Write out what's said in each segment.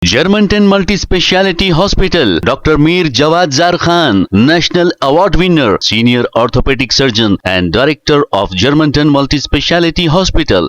Germantown Multi-Speciality Hospital, Dr. Mir Jawad Zar Khan, National Award winner, Senior Orthopedic Surgeon and Director of Germantown Multi-Speciality Hospital.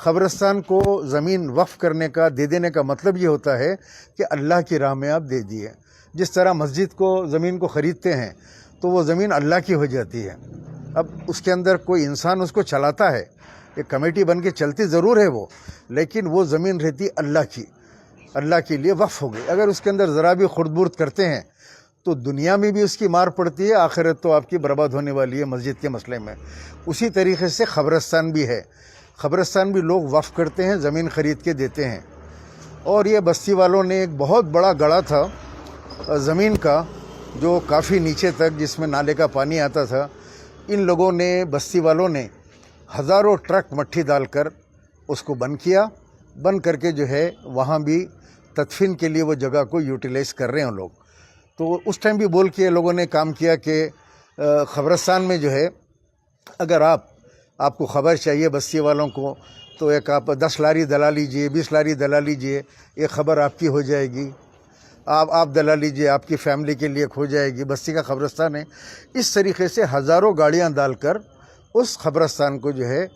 قبرستان کو زمین وقف کرنے کا دے دینے کا مطلب یہ ہوتا ہے کہ اللہ کی راہ میں آپ دے دیے. جس طرح مسجد کو زمین کو خریدتے ہیں تو وہ زمین اللہ کی ہو جاتی ہے. اب اس کے اندر کوئی انسان اس کو چلاتا ہے, ایک کمیٹی بن کے چلتی ضرور ہے وہ, لیکن وہ زمین رہتی اللہ کی, اللہ کے لیے وقف ہو گئی. اگر اس کے اندر ذرا بھی خرد برد کرتے ہیں تو دنیا میں بھی اس کی مار پڑتی ہے, آخرت تو آپ کی برباد ہونے والی ہے مسجد کے مسئلے میں. اسی طریقے سے قبرستان بھی ہے. قبرستان بھی لوگ وقف کرتے ہیں, زمین خرید کے دیتے ہیں. اور یہ بستی والوں نے ایک بہت بڑا گڑھا تھا زمین کا, جو کافی نیچے تک, جس میں نالے کا پانی آتا تھا. ان لوگوں نے, بستی والوں نے ہزاروں ٹرک مٹی ڈال کر اس کو بند کیا. بند کر کے جو ہے وہاں بھی تدفین کے لیے وہ جگہ کو یوٹیلائز کر رہے ہیں لوگ. تو اس ٹائم بھی بول کے لوگوں نے کام کیا کہ قبرستان میں جو ہے اگر آپ کو خبر چاہیے بستی والوں کو, تو ایک آپ 10 لاری دلا لیجئے, 20 لاری دلا لیجئے, ایک خبر آپ کی ہو جائے گی. آپ دلا لیجئے, آپ کی فیملی کے لیے ہو جائے گی. بستی کا قبرستان ہے. اس طریقے سے ہزاروں گاڑیاں ڈال کر اس قبرستان کو جو ہے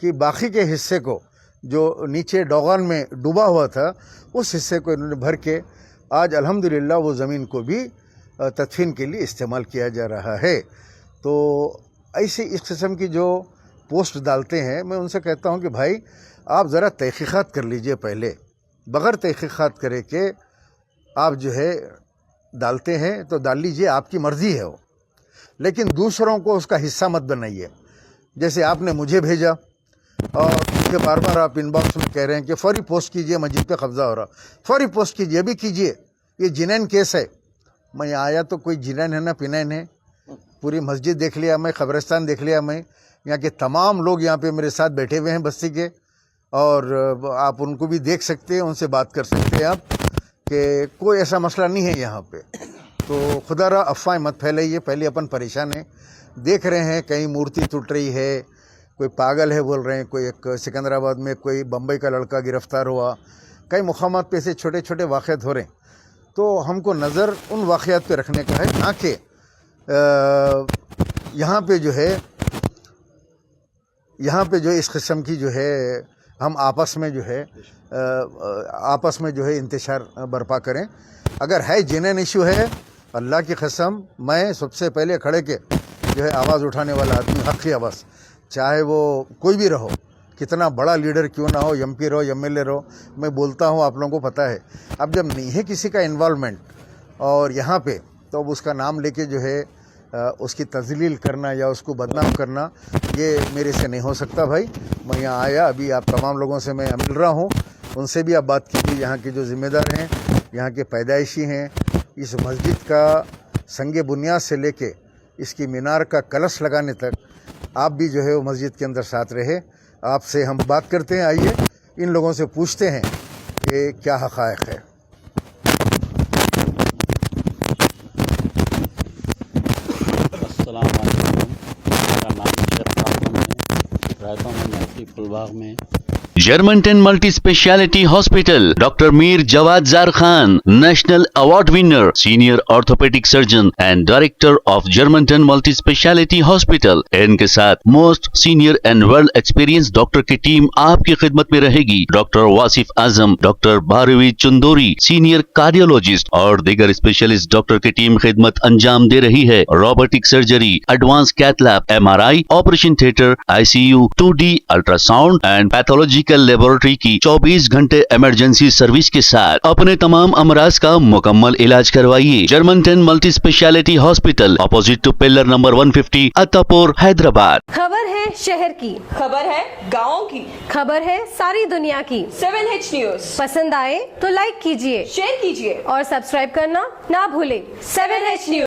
کہ باقی کے حصے کو, جو نیچے ڈوغان میں ڈوبا ہوا تھا, اس حصے کو انہوں نے بھر کے آج الحمدللہ وہ زمین کو بھی تدفین کے لیے استعمال کیا جا رہا ہے. تو ایسی اس قسم کی جو پوسٹ ڈالتے ہیں, میں ان سے کہتا ہوں کہ بھائی آپ ذرا تحقیقات کر لیجئے پہلے. بغیر تحقیقات کرے کہ آپ جو ہے ڈالتے ہیں تو ڈال لیجئے, آپ کی مرضی ہے وہ, لیکن دوسروں کو اس کا حصہ مت بنائیے. جیسے آپ نے مجھے بھیجا اور کہ بار بار آپ ان باکس میں کہہ رہے ہیں کہ فوری پوسٹ کیجئے, مسجد پہ قبضہ ہو رہا, فوری پوسٹ کیجئے, ابھی کیجئے. یہ جنین کیس ہے. میں یہاں آیا تو کوئی جنین ہے نہ پنین ہے. پوری مسجد دیکھ لیا میں, قبرستان دیکھ لیا میں, یہاں کے تمام لوگ یہاں پہ میرے ساتھ بیٹھے ہوئے ہیں بستی کے, اور آپ ان کو بھی دیکھ سکتے ہیں, ان سے بات کر سکتے ہیں آپ, کہ کوئی ایسا مسئلہ نہیں ہے یہاں پہ. تو خدا را افواہیں مت پھیلائیے. پہلے اپن پریشان ہیں, دیکھ رہے ہیں کہیں مورتی ٹوٹ رہی ہے, کوئی پاگل ہے بول رہے ہیں, کوئی ایک سکندرآباد میں کوئی بمبئی کا لڑکا گرفتار ہوا, کئی مقامات پہ سے چھوٹے چھوٹے واقعات ہو رہے ہیں. تو ہم کو نظر ان واقعات پہ رکھنے کا ہے, نہ کہ یہاں پہ جو اس قسم کی جو ہے ہم آپس میں جو ہے انتشار برپا کریں. اگر ہے جنین ایشو ہے, اللہ کی قسم میں سب سے پہلے کھڑے کے جو ہے آواز اٹھانے والا آدمی, حق کی آواز, چاہے وہ کوئی بھی رہو, کتنا بڑا لیڈر کیوں نہ ہو, ایم پی رہو, ایم ایل اے رہو, میں بولتا ہوں, آپ لوگوں کو پتہ ہے. اب جب نہیں ہے کسی کا انوالومنٹ اور یہاں پہ, تو اب اس کا نام لے کے جو ہے اس کی تذلیل کرنا یا اس کو بدنام کرنا, یہ میرے سے نہیں ہو سکتا بھائی. میں یہاں آیا, ابھی آپ تمام لوگوں سے میں مل رہا ہوں, ان سے بھی آپ بات کیجیے, یہاں کے جو ذمہ دار ہیں, یہاں کے پیدائشی ہیں. اس مسجد کا سنگ بنیاد سے لے کے اس کی مینار کا کلش لگانے تک آپ بھی جو ہے وہ مسجد کے اندر ساتھ رہے. آپ سے ہم بات کرتے ہیں, آئیے ان لوگوں سے پوچھتے ہیں کہ کیا حقائق ہے. السلام علیکم, میرا نام اشرف اعظم ہے, رہتا ہوں نرسی پھول باغ میں. Germanten multi specialty hospital, doctor Mir Jawad Zar Khan, national award winner, senior orthopedic surgeon and director of Germanten multi specialty hospital. ان کے ساتھ most senior and world experience doctor کی ٹیم آپ کی خدمت میں رہے گی. Doctor Wasif Azam, doctor Bharavi Chanduri, senior cardiologist اور دیگر اسپیشلسٹ ڈاکٹر کی ٹیم خدمت انجام دے رہی ہے. Robotic surgery, advance cath lab, M R I, operation theatre, I C U, 2D ultrasound and pathological laboratory کی 24 گھنٹے ایمرجنسی سروس کے ساتھ اپنے تمام امراض کا مکمل علاج کروائیے. Germanten multi specialty hospital, opposite to pillar number 150, Attapur, Hyderabad. خبر ہے شہر کی, خبر ہے گاؤں کی, خبر ہے ساری دنیا کی. 7H نیوز پسند آئے تو لائک کیجئے, شیئر کیجئے اور سبسکرائب کرنا نہ بھولیں. 7H news.